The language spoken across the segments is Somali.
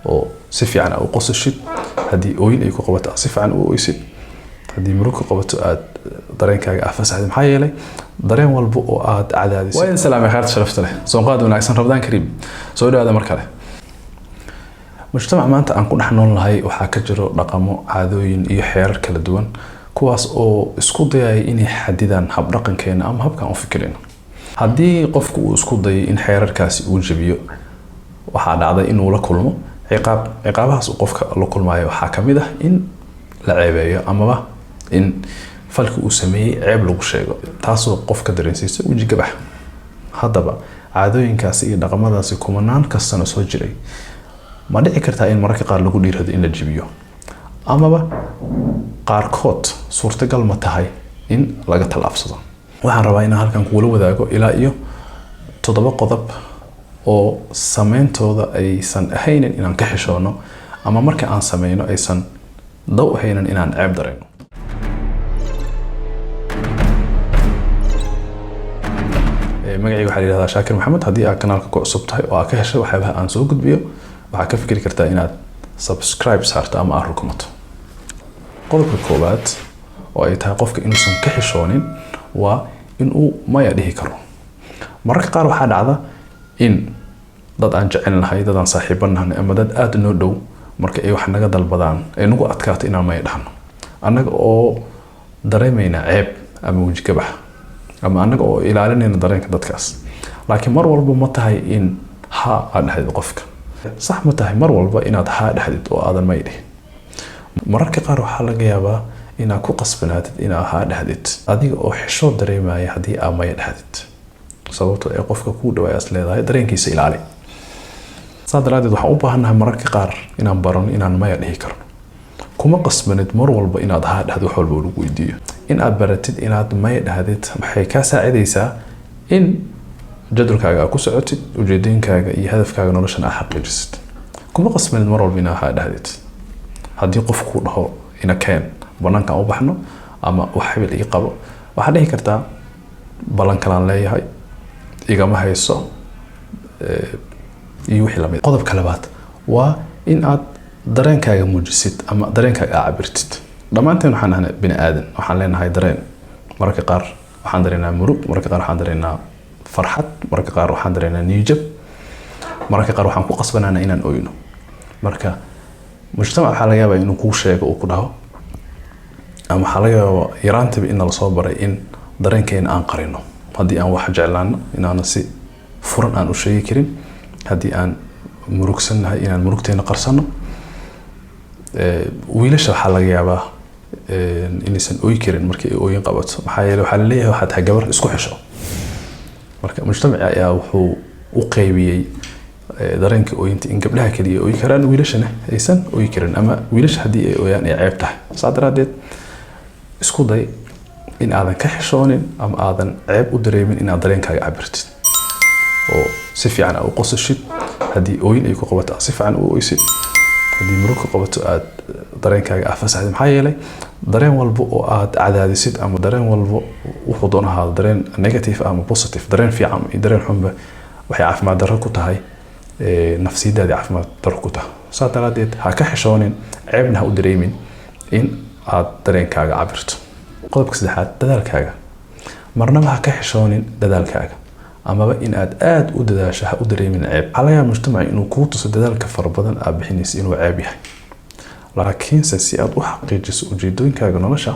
oo si fiican u qosashid hadii ooyin ay ku qabato si fiican u ooysid hadii muruq ku qabato aad dareenkaaga afasaxid maxaa yeelay dareen walba oo aad cadaadis waa in salaam khayr sharafta leh soo qaad wanaagsan Ramadaan Kariim soo dhawaada mar kale mujtamac maanta aan ku dhaxnoon lahay waxa ka jiro dhaqamo caadooyin iyo xeerar kala duwan kuwaas oo isku dayay inay xadidaan hab dhaqankeena ama habkan u fikirino hadii qofku uu isku dayo in xeerarkaasi uu jabiyo waxa dhacday inuu la kulmo ciqaabahaas uu qofka la kulmaayo waxa kamid ah in la ceebeeyo ama in falka uu sameeyay ceeb lagu sheego taasoo qofka dareensiisa waji gabax hadaba caadooyinkaasi iyo dhaqamadaasi kumanaan kastana soo jiray ma dhici kartaa in mararka qaar lagu dhiirado in la jabiyo amaba qaarkood suurtagal ma tahay in laga talaabsado waxaan rabaa inaan halkan kula wadaago ilaa iyo 7 qodob oo sameentooda aysan ahaynin inaan ka xishoono ama marka aan sameeyno aysan daw ahaynin inaan ceeb dareeno magacayga waxa la yiraahdaa Shaakir Maxamed hadii aad kanaalka ku cusub tahay oo aad ka heshay waxyaabaha aan soo gudbiyo waxa ka fikiri kartaa inaad subscribe saarto ama aad rukumato qodobka koowaad oo ay tahay qofka inuusan ka xishoonin waa in uu maya dhihi karo mararka qaar waxa dhacda in dad aan jecelnahay dad aan saaxiibanahay ama dad aad noo dhow marka ay wax naga dalbadaan ay nagu adkaato inaan maya dhahno annaga oo dareemayna ceeb ama waji gabax ama annaga oo ilaalinayna dareenka dadkaas laakiin mar walba ma tahay in ha aad dhahdid qofka sax ma tahay mar walba inaad ha dhahdid oo aadan may dhihin mararka qaar waxa laga yaabaa inaad ku qasbanaatid inaad ha dhahdid adiga oo xishood dareemaya hadii aad may dhahdid sababtoo ay qofka ku dhawaayas leedahay dareenkiisa ilaali saadaraadid waxa u baahanahay mararka qaar inaan baran inaan may dhihi karno kuma qasbanid mar walba inaad ha dhahdid wax walba lagu weydiiyo in aad baratid inaad may dhahdid waxay ka saacidaysaa in jadwalkaaga ku socotid ujeedooyinkaaga iyo hadafkaaga noloshan aad xaqiijisid kuma qasbanid mar walba inaad ha dhahdid hadii qofku dhaho ina keen banaanka u baxno ama wax xibel ii qabo waxa dhihi kartaa balan kalaan leeyahay igama hayso iyo wixii lamid qodobka labaad waa in aad dareenkaaga muujisid ama dareenkaaga cabirtid dhamaanteen waxaan ahay bini aadan waxaan leenahay dareen mararka qaar waxaan dareenaa murug mararka qaar waxaan dareenaa farxad mararka qaar waxaan dareenaa niyad mararka qaar waxaan ku qasbanaanaa inaan ooyno marka mujtamac waxa laga yaabaa inuu ku sheego oo ku dhaho ama waxa laga yaabaa yaraantiba in la soo baray in dareenkeena aan qarino hadii aan wax jeclaano inaan si furan aan u sheegi karin hadii aan murugsanahay inaan murugteena qarsano wiilasha waxa laga yaabaa inaysan ooyi karin markii ay ooyin qabato maxaa yeelay waxa la leeyahay waxa tahay gabar isku xisho marka mujtamac ayaa wuxuu u qaybiyay dareenka ooyinta in gabdhaha kaliya ooyi karaan wiilashana aysan ooyi karin ama wiilasha hadii ay ooyaan ay ceeb tahay saadaradeed isku day in aadan ka xishoonin ama aadan ceeb u dareemin in aad dareenkaaga cabirtid oo si fiican u qosashid hadii ooyin ay ku qabato si fiican u ooysid hadii muruq ku qabato aad dareenkaaga afasaxid maxaa yeelay dareen walba oo aad cadaadisid ama dareen walba wuxuu doonahaa dareen negative ama positive dareen fiican iyo dareen xunba waxay caafimaad darro ku tahay nafsiyadeeda caafimaad darro ku tahay saadaradeed ha ka xishoonin ceebna ha u dareemin in aad dareenkaaga cabirto qodobka saddexaad dadaalkaaga marnaba ha ka xishoonin dadaalkaaga amaba in aad u dadaasho ha u dareemin ceeb xalaya mujtamac inuu ku tuso dadaalka farabadan aad bixinayso inuu ceeb yahay laakiin si aad u xaqiijiso ujeedooyinkaaga nolosha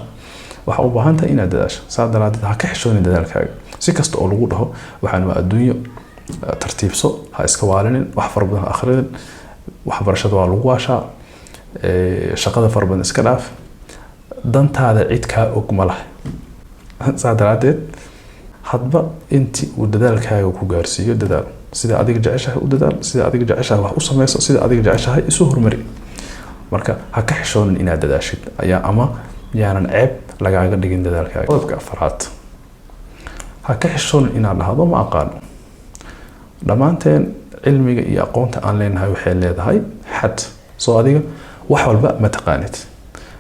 waxa u baahan tahay inaad dadaasho saadaradeed ha ka xishoonin dadaalkaaga si kasta oo lagu dhaho waxaan waa adduunyo tartiibso ha iska waalinin wax farabadan akhriin waxbarashada waa lagu waashaa shaqada farabadan iska dhaaf dantaada cid ka og ma laha saadaradeed hadba intii uu dadaalkaaga ku gaarsiiyo dadaal sida adiga jeceshahay u dadaal sida adiga jeceshahay wax u sameeyso sida adiga jeceshahay isu hormari marka ha ka xishoonin inaad dadaashid ayaa ama yaanan ceeb lagaaga dhigin dadaalkaaga qodobka afraad ha ka xishoonin inaad dhahdo ma aqaan dhamaanteen cilmiga iyo aqoonta aan leenahay waxay leedahay xad soo adiga wax walba ma taqaanid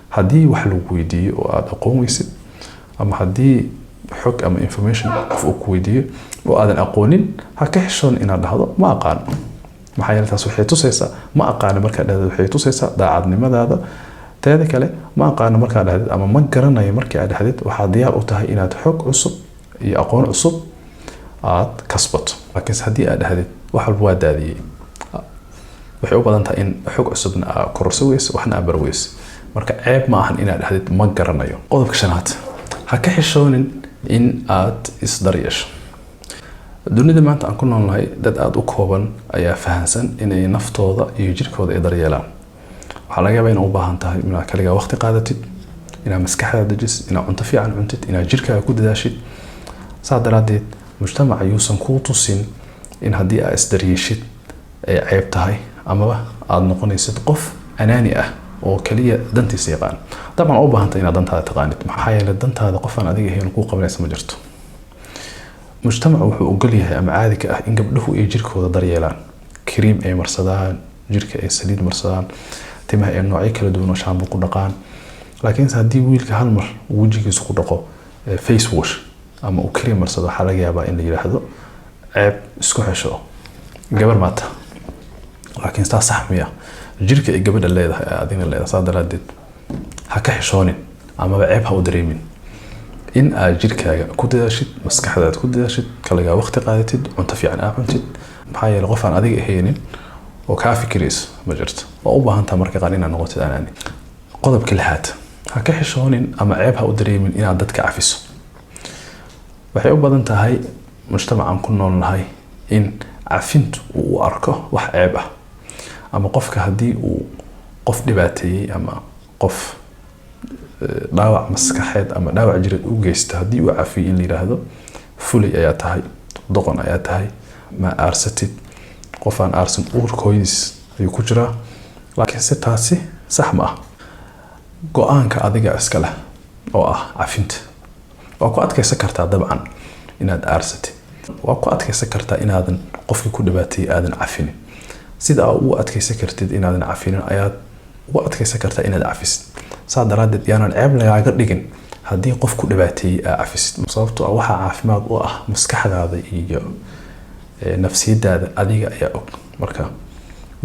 hadii wax lagu weydiiyo oo aad aqoon weysid ama hadii xog ama information qof uu ku weydiiyo oo aadan aqoonin ha ka xishoon inaad dhahdo ma aqaan maxaa yeelay taas waxay tusaysaa ma aqaano markaa dhahdid waxay tusaysaa daacadnimadaada teeda kale ma aqaano markaa dhahdid ama ma garanayo markii aad dhahdid waxaad diyaar u tahay inaad xog cusub iyo aqoon cusub aad kasbato laakiin haddii aad dhahdid wax walba waa daadiyey waxay u badan tahay in xog cusubna aad kororso weyso waxna aad bar weyso marka ceeb ma ahan inaad dhahdid ma garanayo qodobka shanaad ha ka xishoonin in aad isdaryeesho dunida maanta aan ku noolnahay dad aada u kooban ayaa fahansan inay naftooda iyo jirkooda ay daryeelaan waxaa laga yaabaa inaad u baahan tahay inaad kaligaa waqti qaadatid inaad maskaxdaada dejisid inaad cunto fiican cuntid inaad jirkaaga ku dadaashid saa daraadeed mujtamaca yuusan kuu tusin in haddii aad isdaryeeshid ay ceeb tahay amaba aada noqonaysid qof anaani ah oo kaliya dantiisa yaqaan dabcan u baahan tahay inaad dantaada taqaanid maxaa yeelay dantaada qof aan adiga ahayn kuu qabanaysa ma jirto mujtamacu wuxuu ogol yahay ama caadi ka ah in gabdhuhu ay jirkooda daryeelaan kariim ay marsadaan jirka ay saliid marsadaan timaha ay noocyo kala duwan oo shaambo ku dhaqaan laakiin haddii wiilka hal mar wejigiisa ku dhaqo face wash ama uu kariim marsado waxaa laga yaabaa in la yiraahdo ceeb isku xesho gabar maata laakiin taas sax miya jirka ay gabadha leedahay adina leedahay saa daraadeed ha ka xishoonin amaba ceeb ha u dareemin in aad jirkaaga ku dadaashid maskaxdaada ku dadaashid kaligaa waqti qaadatid cunto fiican aad cuntid maxaa yeelay qof aan adiga ahaynin oo kaa fikirayso ma jirto waa u baahan tahay marka qaar inaad noqotid anaani qodobka lixaad ha ka xishoonin ama ceeb ha u dareemin inaad dadka cafiso waxay u badan tahay mujtamacaan ku noolnahay in cafintu uu u arko wax ceeb ah ama qofka haddii uu qof dhibaateeyey ama qof dhaawac maskaxeed ama dhaawac jireed u geysto haddii uu cafiyo in la yiraahdo fulay ayaa tahay doqon ayaa tahay ma aarsatid qof aan aarsan uurkooyis ayuu ku jiraa laakiin se taasi sax ma ah go-aanka adiga iska leh oo ah cafinta waa ku adkaysan kartaa dabcan inaad aarsatid waa ku adkaysan kartaa inaadan qofkii ku dhibaateeyey aadan cafinin sida aad ugu adkaysan kartid inaadan cafinin ayaad ugu adkaysan kartaa inaad cafisid saa daraadeed yaanan ceeb lagaaga dhigin haddii qof ku dhibaateeyey aad cafisid sababtoo ah waxaa caafimaad u ah maskaxdaada iyo nafsiyadaada adiga ayaa og marka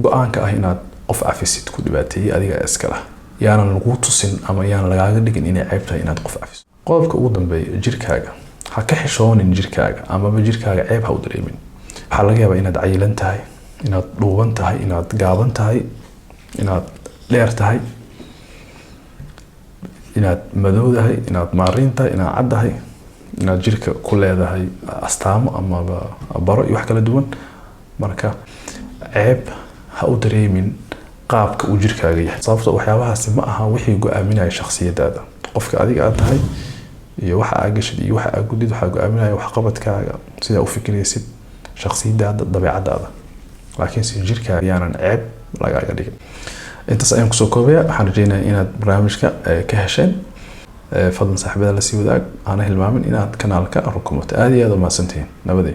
go-aanka ah inaad qof cafisid ku dhibaateeyey adiga iska lah yaanan lagu tusin ama yaanan lagaaga dhigin inay ceeb tahay inaad qof cafiso qodobka ugu dambeeya jirkaaga ha ka xishoonin jirkaaga amaba jirkaaga ceeb ha u dareemin waxaa laga yaabaa inaad cayilan tahay inaad dhuuban tahay inaad gaaban tahay inaad dheer tahay inaad madowdahay inaad maariin tahay inaad caddahay inaad jirka ku leedahay astaamo ama baro iyo wax kala duwan marka ceeb ha u dareemin qaabka uu jirkaaga yahay sababtoo waxyaabahaasi ma aha wixii go-aaminaya shakhsiyadaada qofka adiga aad tahay iyo waxa aad gashid iyo waxa aad gudid waxaa go-aaminaya waxqabadkaaga sidaa u fikiraysid shakhsiyadaada dabeecadaada laakiin si jirkaaga yaanan ceeb lagaaga dhigin intaas ayaan kusoo koobaya waxaan rajeynayaa inaad barnaamijka ka hesheen fadlan saaxiibada la sii wadaag aana hilmaamin inaad kanaalka rukumato aad iyo aad u mahadsantihiin nabadey